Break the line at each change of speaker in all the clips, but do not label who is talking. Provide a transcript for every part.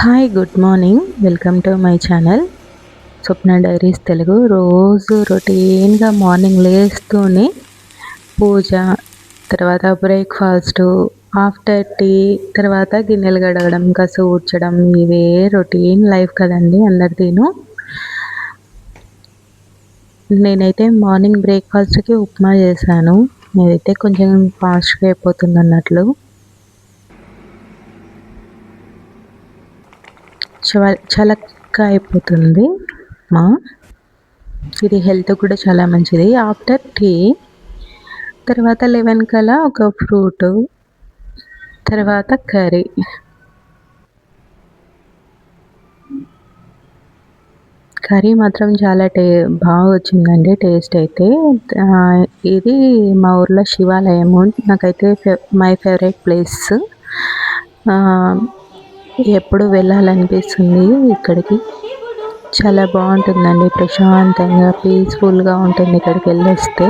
Hi good morning welcome to my channel Swapna diaries Telugu. రోజు రొటీన్గా morning లేస్తూనే పూజ, తర్వాత బ్రేక్ఫాస్ట్, ఆఫ్టర్ టీ, తర్వాత గిన్నెలు కడగడం, కసు ఊడ్చడం, ఇవే రొటీన్ లైఫ్ కదండి అందరిదీను. నేనైతే మార్నింగ్ బ్రేక్ఫాస్ట్కి ఉప్మా చేశాను. నేనైతే కొంచెం ఫాస్ట్గా అయిపోతుంది అన్నట్లు. చలక్గా అయిపోతుంది మా ఇది హెల్త్ కూడా చాలా మంచిది. ఆఫ్టర్ టీ తర్వాత 11 కల్లా ఒక ఫ్రూటు, తర్వాత కర్రీ. కర్రీ మాత్రం చాలా బాగా వచ్చిందండి టేస్ట్ అయితే. ఇది మా ఊర్లో శివాలయము. నాకైతే మై ఫేవరెట్ ప్లేస్. ఎప్పుడు వెళ్ళాలనిపిస్తుంది ఇక్కడికి. చాలా బాగుంటుందండి, ప్రశాంతంగా పీస్ఫుల్గా ఉంటుంది ఇక్కడికి వెళ్ళొస్తే.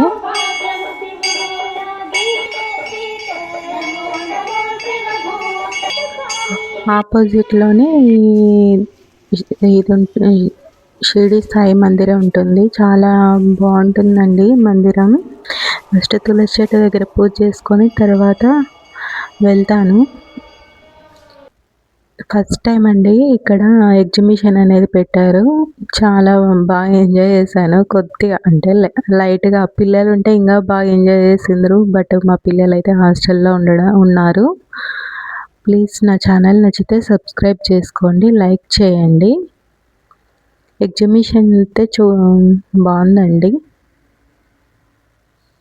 ఆపోజిట్లోనే ఇది షిరిడి సాయి మందిరం ఉంటుంది. చాలా బాగుంటుందండి మందిరం. ఫస్ట్ తులసి చెట్టు దగ్గర పూజ చేసుకొని తర్వాత వెళ్తాను. ఫస్ట్ టైం అండి ఇక్కడ ఎగ్జిబిషన్ అనేది పెట్టారు. చాలా బాగా ఎంజాయ్ చేశాను. కొద్దిగా అంటే లైట్గా పిల్లలు ఉంటే ఇంకా బాగా ఎంజాయ్ చేసిండ్రు. బట్ మా పిల్లలు అయితే హాస్టల్లో ఉన్నారు. ప్లీజ్ నా ఛానల్ నచ్చితే సబ్స్క్రైబ్ చేసుకోండి, లైక్ చేయండి. ఎగ్జిబిషన్ అయితే బాగుందండి.